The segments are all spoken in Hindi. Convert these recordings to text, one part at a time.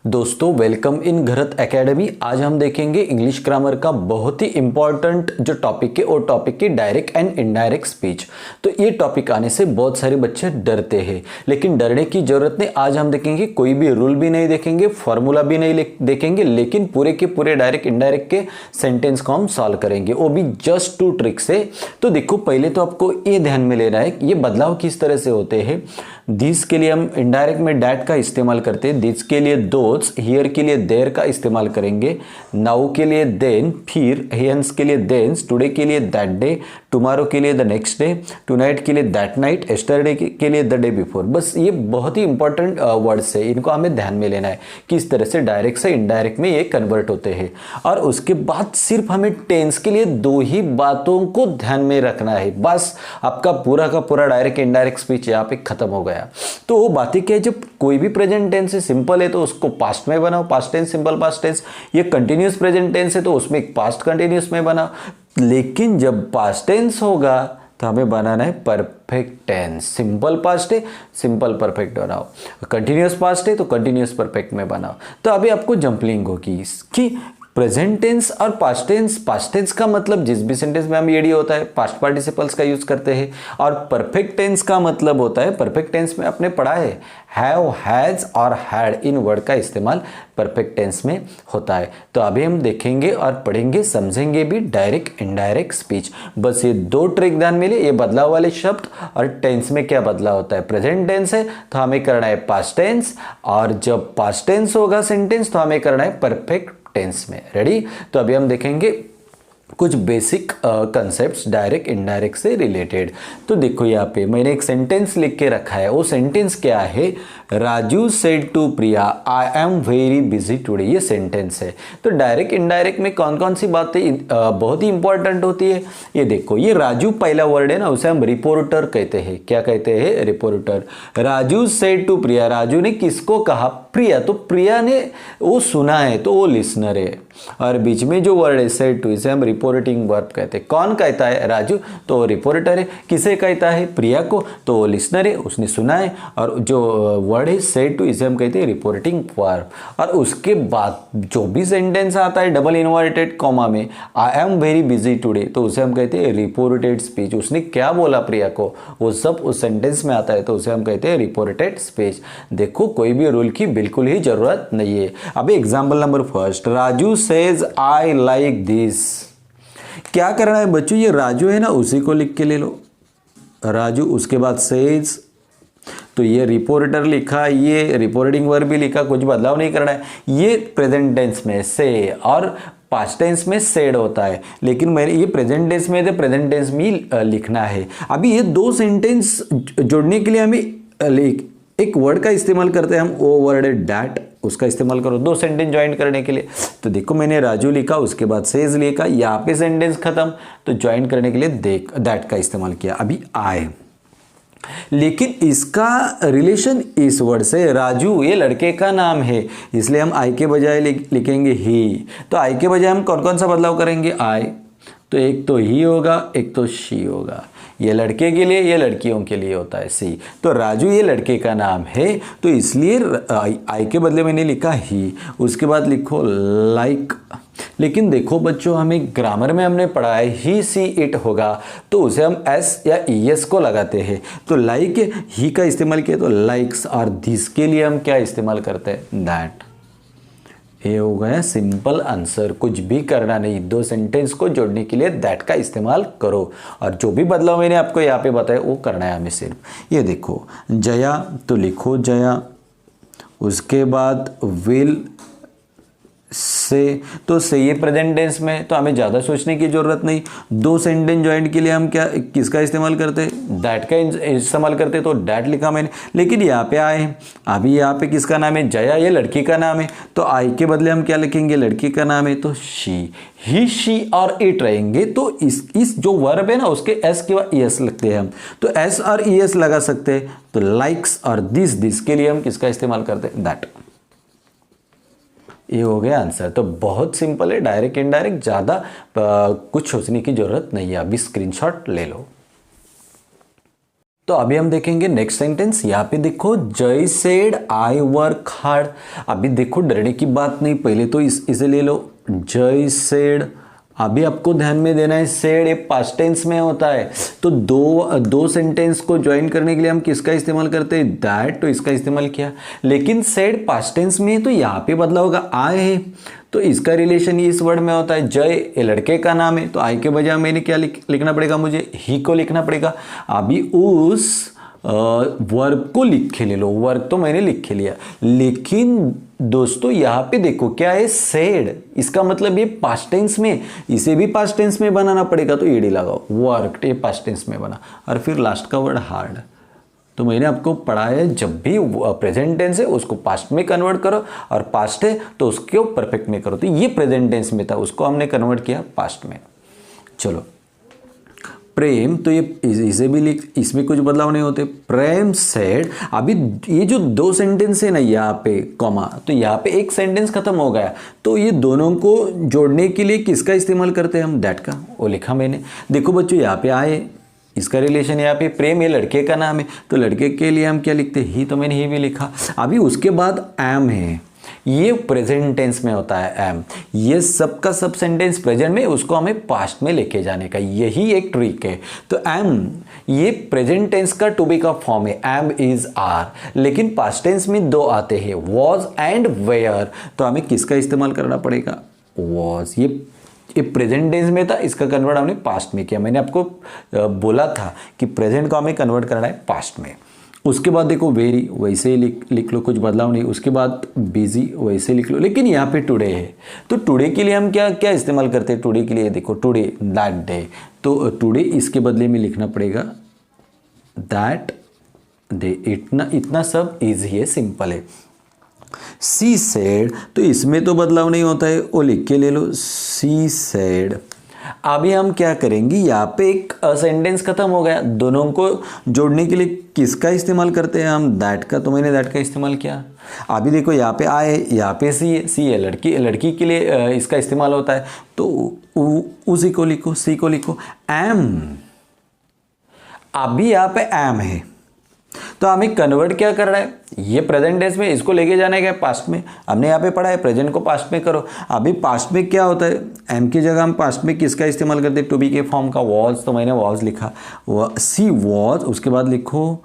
दोस्तों वेलकम इन घरत एकेडमी। आज हम देखेंगे इंग्लिश ग्रामर का बहुत ही इंपॉर्टेंट जो टॉपिक है वो टॉपिक है डायरेक्ट एंड इनडायरेक्ट स्पीच। तो ये टॉपिक आने से बहुत सारे बच्चे डरते हैं, लेकिन डरने की जरूरत नहीं। आज हम देखेंगे कोई भी रूल भी नहीं देखेंगे, फॉर्मूला भी नहीं देखेंगे, लेकिन पूरे के पूरे डायरेक्ट इनडायरेक्ट के सेंटेंस को हम सॉल्व करेंगे, वो भी जस्ट 2 ट्रिक से। तो देखो पहले तो आपको ये ध्यान में लेना है ये बदलाव किस तरह से होते हैं। दिस के लिए हम इनडायरेक्ट में डैट का इस्तेमाल करते हैं, दिस के लिए दोस, हियर के लिए देयर का इस्तेमाल करेंगे, नाउ के लिए देन, फिर हेंस के लिए देंस, टुडे के लिए दैट डे, टुमारो के लिए द नेक्स्ट डे, टुनाइट के लिए दैट नाइट, एस्टरडे के लिए द डे बिफोर। बस ये बहुत ही इंपॉर्टेंट वर्ड्स है, इनको हमें ध्यान में लेना है किस तरह से डायरेक्ट से इनडायरेक्ट में ये कन्वर्ट होते हैं। और उसके बाद सिर्फ हमें टेंस के लिए 2 ही बातों को ध्यान में रखना है, बस आपका पूरा का पूरा डायरेक्ट इनडायरेक्ट स्पीच यहाँ पे खत्म हो गया। तो वो बातें क्या है, जब कोई भी प्रेजेंट टेंस है सिंपल है तो उसको पास्ट में बनाओ, past tense simple past tense. ये कंटिन्यूअस प्रेजेंट टेंस है तो उसमें एक पास्ट कंटिन्यूअस में बनाओ, लेकिन जब पास्ट टेंस होगा तो हमें बनाना है परफेक्ट टेंस। सिंपल पास्ट है सिंपल परफेक्ट बनाओ, कंटिन्यूअस पास्ट है तो कंटिन्यूअस परफेक्ट में बनाओ। तो अभी आपको जंपलिंग होगी कि प्रेजेंट टेंस और पास्ट टेंस का मतलब जिस भी सेंटेंस में हम ईडी होता है पास्ट पार्टिसिपल्स का यूज करते हैं, और परफेक्ट टेंस का मतलब होता है, परफेक्ट टेंस में आपने पढ़ा है हैव, हैज और हैड, इन वर्ड का इस्तेमाल परफेक्ट टेंस में होता है। तो अभी हम देखेंगे और पढ़ेंगे, समझेंगे भी डायरेक्ट इनडायरेक्ट स्पीच। बस ये 2 ट्रिक ध्यान में ले, ये बदलाव वाले शब्द और टेंस में क्या बदलाव होता है। प्रेजेंट टेंस है तो हमें करना है पास्ट टेंस, और जब पास्ट टेंस होगा सेंटेंस तो हमें करना है परफेक्ट टेंस में। रेडी? तो अभी हम देखेंगे कुछ बेसिक कंसेप्ट्स डायरेक्ट इनडायरेक्ट से रिलेटेड। तो देखो यहाँ पे मैंने एक सेंटेंस लिख के रखा है, वो सेंटेंस क्या है, Raju said to Priya I am very busy today. ये सेंटेंस है। तो डायरेक्ट इनडायरेक्ट में कौन कौन सी बातें बहुत ही इंपॉर्टेंट होती है, ये देखो। ये राजू पहला वर्ड है ना, उसे हम रिपोर्टर कहते हैं। क्या कहते हैं? रिपोर्टर। राजू सेड टू प्रिया, राजू ने किसको कहा? प्रिया। तो प्रिया ने वो सुना है तो वो लिसनर है। और बीच में जो वर्ड है सेड टू, इसे हम रिपोर्टिंग वर्ब कहते हैं। कौन कहता है? राजू, तो रिपोर्टर है। किसे कहता है? प्रिया को, तो वो लिसनर है, उसने सुना है। और जो वर्ड है सेड टू, इसे हम कहते हैं रिपोर्टिंग वर्ब। और उसके बाद जो भी सेंटेंस आता है डबल इन्वर्टेड कॉमा में, आई एम वेरी बिजी टुडे, तो उसे हम कहते हैं रिपोर्टेड स्पीच। उसने क्या बोला प्रिया को, वो सब उस सेंटेंस में आता है, तो उसे हम कहते हैं रिपोर्टेड स्पीच। देखो कोई भी रूल की बिल्कुल ही जरूरत नहीं है। अभी example number first, Raju says I like this. क्या करना है बच्चों, ये राजू है ना, उसी को लिख के ले लो, राजू। उसके बाद सेज, तो ये रिपोर्टर लिखा, ये रिपोर्टिंग वर्ब भी लिखा, कुछ बदलाव नहीं करना है। ये प्रेजेंट टेंस में से और पास्ट टेंस में सेड होता है, लेकिन मैंने ये प्रेजेंट टेंस में, तो प्रेजेंट टेंस में लिखना है। अभी ये 2 सेंटेंस जोड़ने के लिए हमें एक वर्ड का इस्तेमाल करते हैं हम, वो वर्ड है डैट, उसका इस्तेमाल करो 2 सेंटेंस ज्वाइन करने के लिए। तो देखो मैंने राजू लिखा, उसके बाद सेज लिखा, यहाँ पे सेंटेंस खत्म, तो ज्वाइन करने के लिए दैट का इस्तेमाल किया। अभी आई, लेकिन इसका रिलेशन इस वर्ड से, राजू ये लड़के का नाम है, इसलिए हम आई के बजाय लिखेंगे ही। तो आई के बजाय हम कौन कौन सा बदलाव करेंगे? आई, तो एक तो ही होगा, एक तो शी होगा। ये लड़के के लिए, ये लड़कियों के लिए होता है सी। तो राजू ये लड़के का नाम है, तो इसलिए आई के बदले मैंने लिखा ही। उसके बाद लिखो लाइक। लेकिन देखो बच्चों, हमें ग्रामर में हमने पढ़ा है ही सी इट होगा, तो उसे हम एस या ईएस को लगाते हैं। तो लाइक ही का इस्तेमाल किया तो लाइक्स, और दिस के लिए हम क्या इस्तेमाल करते हैं? दैट। ये हो गया सिंपल आंसर, कुछ भी करना नहीं। 2 सेंटेंस को जोड़ने के लिए दैट का इस्तेमाल करो, और जो भी बदलाव मैंने आपको यहाँ पे बताया वो करना है हमें सिर्फ। ये देखो जया, तो लिखो जया। उसके बाद विल से, तो से ये प्रेजेंट टेंस में, तो हमें ज़्यादा सोचने की जरूरत नहीं। 2 सेंटेंस ज्वाइन के लिए हम क्या किसका इस्तेमाल करते हैं? दैट का इस्तेमाल करते हैं, तो दैट लिखा मैंने। लेकिन यहाँ पे आए, अभी यहाँ पे किसका नाम है? जया, ये लड़की का नाम है, तो आई के बदले हम क्या लिखेंगे? लड़की का नाम है, तो शी। ही, शी और इट रहेंगे, तो इस जो वर्ब है ना उसके एस के बाद ईएस लगते हैं हम, तो एस और ईएस लगा सकते हैं। तो लाइक्स और दिस के लिए हम किसका इस्तेमाल करते हैं? दैट। ये हो गया आंसर। तो बहुत सिंपल है, डायरेक्ट इनडायरेक्ट, ज़्यादा कुछ सोचने की जरूरत नहीं है। अभी स्क्रीनशॉट ले लो। तो अभी हम देखेंगे नेक्स्ट सेंटेंस। यहाँ पे देखो जय सेड आई वर्क हार्ड। अभी देखो डरने की बात नहीं, पहले तो इसे ले लो, जय सेड। अभी आपको ध्यान में देना है सेड ये पास्ट टेंस में होता है, तो दो सेंटेंस को ज्वाइन करने के लिए हम किसका इस्तेमाल करते हैं, दैट, तो इसका इस्तेमाल किया। लेकिन सेड पास्ट टेंस में है तो यहाँ पे बदला होगा आए है, तो इसका रिलेशन इस वर्ड में होता है। जय ये लड़के का नाम है, तो आई के बजाय मैंने क्या लिखना पड़ेगा, मुझे ही को लिखना पड़ेगा। अभी उस वर्ब को लिख के ले लो, वर्ब तो मैंने लिख के लिया, लेकिन दोस्तों यहाँ पे देखो क्या है, सेड, इसका मतलब ये पास्ट टेंस में, इसे भी पास्ट टेंस में बनाना पड़ेगा, तो ईडी लगाओ, वर्क ये पास्ट टेंस में बना, और फिर लास्ट का वर्ड हार्ड। तो मैंने आपको पढ़ाया है जब भी प्रेजेंट टेंस है उसको पास्ट में कन्वर्ट करो, और पास्ट है तो उसको परफेक्ट में करो। तो ये प्रेजेंट टेंस में था, उसको हमने कन्वर्ट किया पास्ट में। चलो प्रेम, तो ये इसे भी लिख, इसमें कुछ बदलाव नहीं होते। प्रेम सेड, अभी ये जो दो सेंटेंस है ना यहाँ पे कॉमा, तो यहाँ पे एक सेंटेंस खत्म हो गया, तो ये दोनों को जोड़ने के लिए किसका इस्तेमाल करते हैं हम, दैट का, वो लिखा मैंने। देखो बच्चों यहाँ पे आए, इसका रिलेशन यहाँ पे प्रेम, ये लड़के का नाम है, तो लड़के के लिए हम क्या लिखते हैं, ही, तो मैंने ही भी लिखा। अभी उसके बाद एम है, ये प्रेजेंट टेंस में होता है एम, ये सब का सब सेंटेंस प्रेजेंट में, उसको हमें पास्ट में लेके जाने का, यही एक ट्रिक है। तो एम ये प्रेजेंट टेंस का टू बी का फॉर्म है, एम इज आर, लेकिन पास्ट टेंस में दो आते हैं, वॉज एंड वेयर, तो हमें किसका इस्तेमाल करना पड़ेगा, वॉज। ये प्रेजेंट टेंस में था, इसका कन्वर्ट हमने पास्ट में किया। मैंने आपको बोला था कि प्रेजेंट को हमें कन्वर्ट करना है पास्ट में। उसके बाद देखो वेरी, वैसे ही लिख लो, कुछ बदलाव नहीं। उसके बाद बिजी, वैसे लिख लो, लेकिन यहाँ पे टुडे है, तो टुडे के लिए हम क्या क्या इस्तेमाल करते हैं, टुडे के लिए देखो टुडे, दैट डे, तो टुडे इसके बदले में लिखना पड़ेगा दैट डे। इतना सब इजी है, सिंपल है। सी सेड, तो इसमें तो बदलाव नहीं होता है, वो लिख के ले लो, सी सेड। अभी हम क्या करेंगे, यहाँ पे एक सेंटेंस खत्म हो गया, दोनों को जोड़ने के लिए किसका इस्तेमाल करते हैं हम, दैट का, तो मैंने दैट का इस्तेमाल किया। अभी देखो यहाँ पे आए, यहाँ पे सी है, सी है लड़की के लिए इसका इस्तेमाल होता है, तो उसी को लिखो, सी को लिखो। एम, अभी यहाँ पे एम है, तो हमें कन्वर्ट क्या कर रहा है, ये प्रेजेंट टेंस में, इसको लेके जाने का पास्ट में। हमने यहाँ पे पढ़ा है प्रेजेंट को पास्ट में करो। अभी पास्ट में क्या होता है, एम की जगह हम पास्ट में किसका इस्तेमाल करते हैं, टू बी के फॉर्म का, वॉज, तो मैंने वॉज लिखा, सी वॉज। उसके बाद लिखो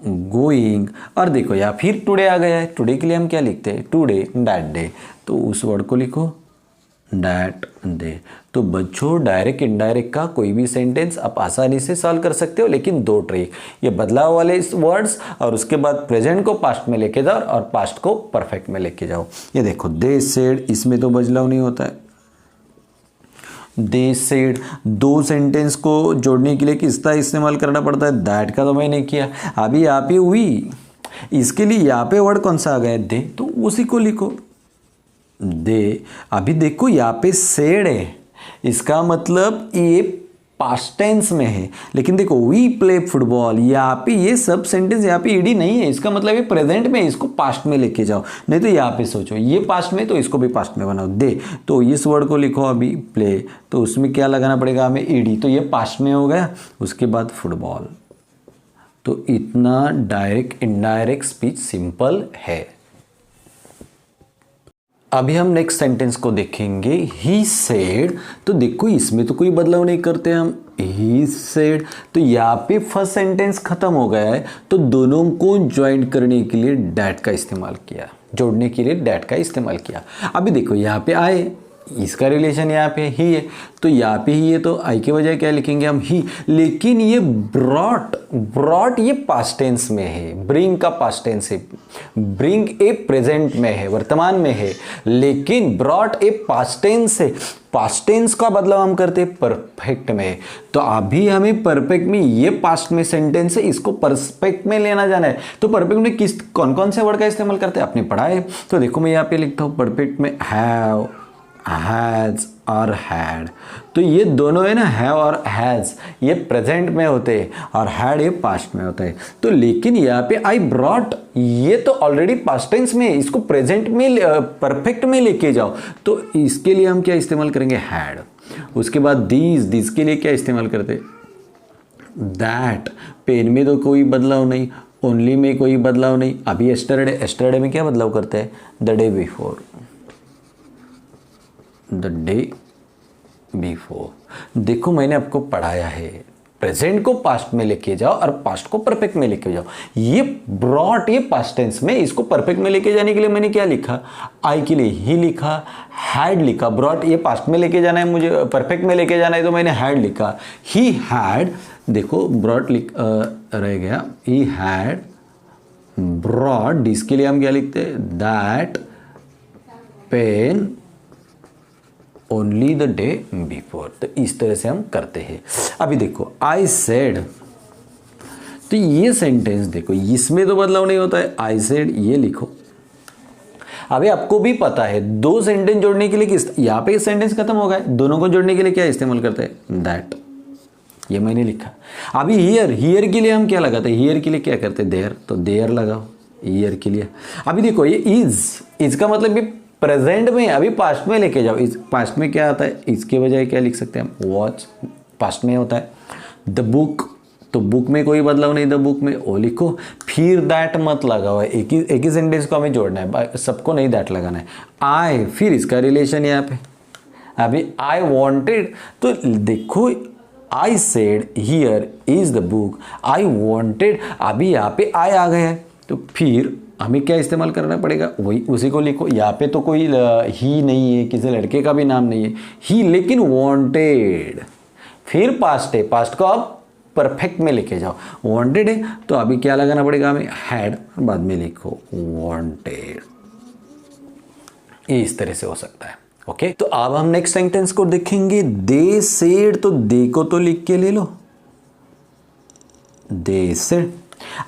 गोइंग, और देखो या फिर टुडे आ गया है, टुडे के लिए हम क्या लिखते हैं, टुडे दैट डे, तो उस वर्ड को लिखो दैट डे। तो बच्चों डायरेक्ट इनडायरेक्ट का कोई भी सेंटेंस आप आसानी से सॉल्व कर सकते हो, लेकिन दो ट्रिक, ये बदलाव वाले वर्ड्स, और उसके बाद प्रेजेंट को पास्ट में लेके जाओ और पास्ट को परफेक्ट में लेके जाओ। ये देखो दे सेड, इसमें तो बदलाव नहीं होता है, दे सेड, दो सेंटेंस को जोड़ने के लिए किसका इस्तेमाल करना पड़ता है, दैट का, तो मैंने किया। अभी यहाँ पे हुई, इसके लिए यहाँ पे वर्ड कौन सा आ गया, दे, तो उसी को लिखो दे। अभी देखो यहाँ पे सेड है, इसका मतलब ये पास्ट टेंस में है, लेकिन देखो वी प्ले फुटबॉल, यहाँ पे ये सब सेंटेंस यहाँ पे ईडी नहीं है, इसका मतलब ये प्रेजेंट में, इसको पास्ट में लेके जाओ। नहीं तो यहाँ पे सोचो ये पास्ट में, तो इसको भी पास्ट में बनाओ, दे, तो इस वर्ड को लिखो अभी प्ले, तो उसमें क्या लगाना पड़ेगा हमें, ईडी, तो ये पास्ट में हो गया। उसके बाद फुटबॉल, तो इतना डायरेक्ट इनडायरेक्ट स्पीच सिंपल है। अभी हम नेक्स्ट सेंटेंस को देखेंगे, ही सेड, तो देखो इसमें तो कोई बदलाव नहीं करते हम, ही सेड, तो यहाँ पे फर्स्ट सेंटेंस खत्म हो गया है, तो दोनों को ज्वाइन करने के लिए डैट का इस्तेमाल किया, जोड़ने के लिए डैट का इस्तेमाल किया। अभी देखो यहाँ पे आए, इसका रिलेशन यहाँ पे ही है, तो यहाँ पे ही है, तो आई के बजाय क्या लिखेंगे हम, ही, लेकिन ये ब्रॉट ये पास्ट टेंस में है, ब्रिंग का पास्ट टेंस है, ब्रिंग ए प्रेजेंट में है, वर्तमान में है, लेकिन ब्रॉट ए पास्ट टेंस है। पास्ट टेंस का बदलाव हम करते हैं परफेक्ट में, तो अभी हमें परफेक्ट में, ये पास्ट में सेंटेंस है, इसको परफेक्ट में लेना जाना है। तो परफेक्ट में कौन कौन से वर्ड का इस्तेमाल करते हैं आपने पढ़ा है, तो देखो मैं यहाँ पे लिखता हूँ परफेक्ट में हैव, हैज और हैड, तो ये दोनों है ना, हैव और हैज, ये प्रेजेंट में होते हैं, और हैड ये पास्ट में होता है। तो लेकिन यहाँ पे आई ब्रॉट, ये तो ऑलरेडी पास्ट टेंस में, इसको प्रेजेंट में परफेक्ट में लेके जाओ, तो इसके लिए हम क्या इस्तेमाल करेंगे, हैड। उसके बाद दीज के लिए क्या इस्तेमाल करते, दैट, पेन में तो कोई बदलाव नहीं, ओनली में कोई बदलाव नहीं। अभी एस्टरडे, एस्टरडे में क्या बदलाव करते हैं, the day before, the day before. देखो मैंने आपको पढ़ाया है प्रेजेंट को पास्ट में लेके जाओ और पास्ट को परफेक्ट में लेके जाओ। ये ब्रॉट, ये पास्ट टेंस में, इसको परफेक्ट में लेके जाने के लिए मैंने क्या लिखा, आई के लिए ही लिखा, हैड लिखा। ब्रॉट ये पास्ट में लेके जाना है, मुझे परफेक्ट में लेके जाना है, तो मैंने हैड लिखा, ही हैड। देखो ब्रॉट रह गया, ही हैड ब्रॉट। इसके लिए हम क्या लिखते हैं, that pain only the day before. तो इस तरह से हम करते हैं। अभी देखो आई सेड, तो ये सेंटेंस देखो, इसमें तो बदलाव नहीं होता है, आई सेड ये लिखो। अभी आपको भी पता है दो सेंटेंस जोड़ने के लिए किस, यहां पे सेंटेंस खत्म हो गया, दोनों को जोड़ने के लिए क्या इस्तेमाल करते हैं, दैट। ये मैंने लिखा। अभी हियर, हियर के लिए हम क्या लगाते हैं, हियर के लिए क्या करते हैं, देयर, तो देयर लगाओ हियर के लिए। अभी देखो ये इज का मतलब ये प्रेजेंट में, अभी पास्ट में लेके जाओ। इस पास्ट में क्या आता है, इसके बजाय क्या लिख सकते हैं हम, वॉच, पास्ट में होता है। द बुक, तो बुक में कोई बदलाव नहीं, द बुक में ओ लिखो। फिर दैट मत लगाओ, एक ही सेंटेंस को हमें जोड़ना है, सबको नहीं दैट लगाना है। आई, फिर इसका रिलेशन यहाँ पे, अभी आई वॉन्टेड, तो देखो I said here is the book, I wanted, अभी यहाँ पे आई आ गया है, तो फिर हमें क्या इस्तेमाल करना पड़ेगा, वही उसी को लिखो। यहाँ पे तो कोई ही नहीं है, किसी लड़के का भी नाम नहीं है, ही, लेकिन वांटेड। फिर पास्ट है, पास्ट को आप परफेक्ट में लेके जाओ, वांटेड है तो अभी क्या लगाना पड़ेगा हमें, हैड, बाद में लिखो वांटेड। ये इस तरह से हो सकता है। ओके, तो अब हम नेक्स्ट सेंटेंस को देखेंगे। दे सेड, तो दे को तो लिख के ले लो, दे सेड।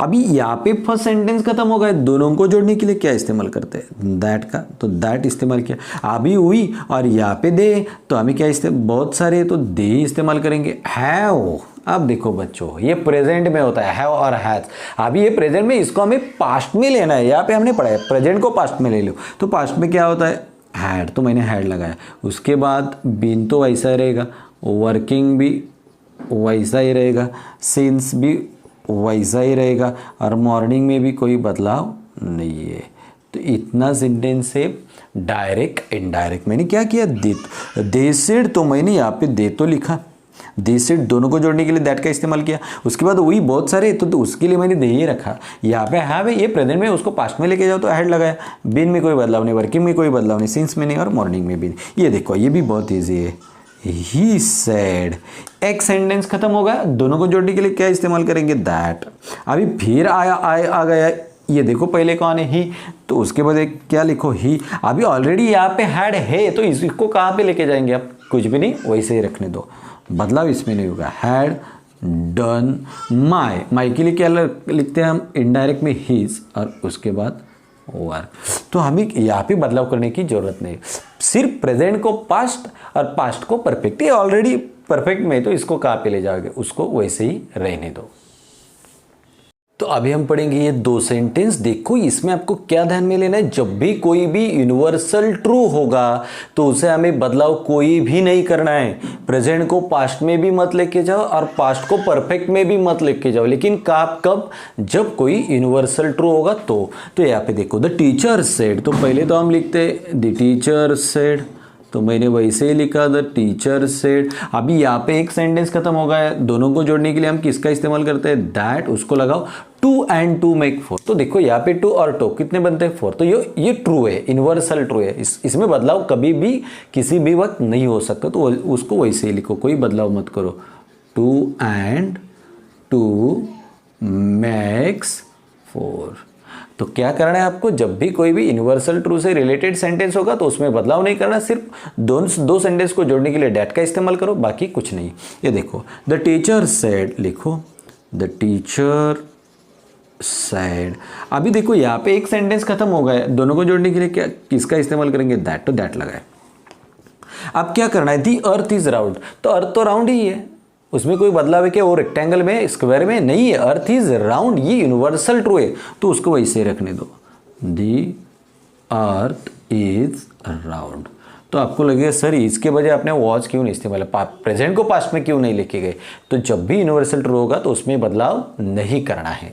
अभी यहाँ पे फर्स्ट सेंटेंस खत्म हो गया, दोनों को जोड़ने के लिए क्या इस्तेमाल करते हैं, दैट का, तो दैट इस्तेमाल किया। अभी हुई और यहाँ पे दे, तो हमें क्या इस्तेमाल, बहुत सारे तो दे इस्तेमाल करेंगे। हैव, अब देखो बच्चों ये प्रेजेंट में होता है हैव और हैज। अभी ये प्रेजेंट में, इसको हमें पास्ट में लेना है। यहाँ पे हमने पढ़ा है प्रेजेंट को पास्ट में ले लो, तो पास्ट में क्या होता है, हैड, तो मैंने हैड लगाया। उसके बाद बीन तो वैसा ही रहेगा, वर्किंग भी वैसा ही रहेगा, सिंस भी वैसा ही रहेगा, और मॉर्निंग में भी कोई बदलाव नहीं है। तो इतना सेंटेंस से डायरेक्ट इनडायरेक्ट मैंने क्या किया, दे सेड, तो मैंने यहाँ पे दे तो लिखा, दे सेड दोनों को जोड़ने के लिए दैट का इस्तेमाल किया। उसके बाद वही बहुत सारे, तो उसके लिए मैंने दे ही रखा। यहाँ पे हैव है, ये प्रेजेंट में, उसको पास्ट में लेके जाओ तो हैड लगाया। बीन में कोई बदलाव नहीं, वर्किंग में कोई बदलाव नहीं, सिंस में नहीं, और मॉर्निंग में भी नहीं। ये देखो ये भी बहुत ईजी है। ही सेड, एक सेंटेंस खत्म होगा, दोनों को जोड़ने के लिए क्या इस्तेमाल करेंगे, दैट। अभी फिर आया आ गया, ये देखो पहले कौन है, ही, तो उसके बाद क्या लिखो, ही। अभी ऑलरेडी यहाँ पे हैड है, तो इसको कहाँ पे लेके जाएंगे आप, कुछ भी नहीं, वैसे ही रखने दो, बदलाव इसमें नहीं होगा। हैड डन माई के लिए क्या लिखते हैं हम, इनडायरेक्ट में हीज, और उसके बाद वर्क। तो हमें यहाँ पे बदलाव करने की जरूरत नहीं, सिर्फ प्रेजेंट को पास्ट और पास्ट को परफेक्ट। ये ऑलरेडी परफेक्ट में, तो इसको कहाँ पे ले जाओगे, उसको वैसे ही रहने दो। तो अभी हम पढ़ेंगे ये दो सेंटेंस। देखो इसमें आपको क्या ध्यान में लेना है, जब भी कोई भी यूनिवर्सल ट्रू होगा तो उसे हमें बदलाव कोई भी नहीं करना है। प्रेजेंट को पास्ट में भी मत लेके जाओ और पास्ट को परफेक्ट में भी मत लेके जाओ, लेकिन कब, जब कोई यूनिवर्सल ट्रू होगा तो यहाँ पे देखो द टीचर सेड, तो पहले तो हम लिखते द टीचर सेड, तो मैंने वैसे ही लिखा द टीचर सेड। अभी यहाँ पे एक सेंटेंस खत्म हो गया, दोनों को जोड़ने के लिए हम किसका इस्तेमाल करते हैं, दैट, उसको लगाओ। Two and two make four, तो देखो यहाँ पे टू और टू कितने बनते हैं, फोर। तो ये ट्रू है, यूनिवर्सल ट्रू है, इसमें बदलाव कभी भी किसी भी वक्त नहीं हो सकता, तो उसको वैसे ही लिखो, कोई बदलाव मत करो। Two and two makes four. तो क्या करना है आपको, जब भी कोई भी यूनिवर्सल ट्रू से रिलेटेड सेंटेंस होगा तो उसमें बदलाव नहीं करना, सिर्फ दो सेंटेंस को जोड़ने के लिए डैट का इस्तेमाल करो, बाकी कुछ नहीं। ये देखो द टीचर सेड लिखो, द टीचर सेड। अभी देखो यहाँ पे एक सेंटेंस खत्म हो गया, दोनों को जोड़ने के लिए क्या किसका इस्तेमाल करेंगे, दैट, तो दैट लगाए। अब क्या करना है, दी अर्थ इज राउंड, तो अर्थ तो राउंड ही है, उसमें कोई बदलाव है क्या, वो रेक्टेंगल में, स्क्वायर में नहीं है, अर्थ इज राउंड, ये यूनिवर्सल ट्रू है, तो उसको वैसे रखने दो, दी अर्थ इज राउंड। तो आपको लगेगा सर इसके बजाय आपने वॉज क्यों नहीं इस्तेमाल, प्रेजेंट को पास्ट में क्यों नहीं लेके गए। तो जब भी यूनिवर्सल ट्रू होगा तो उसमें बदलाव नहीं करना है।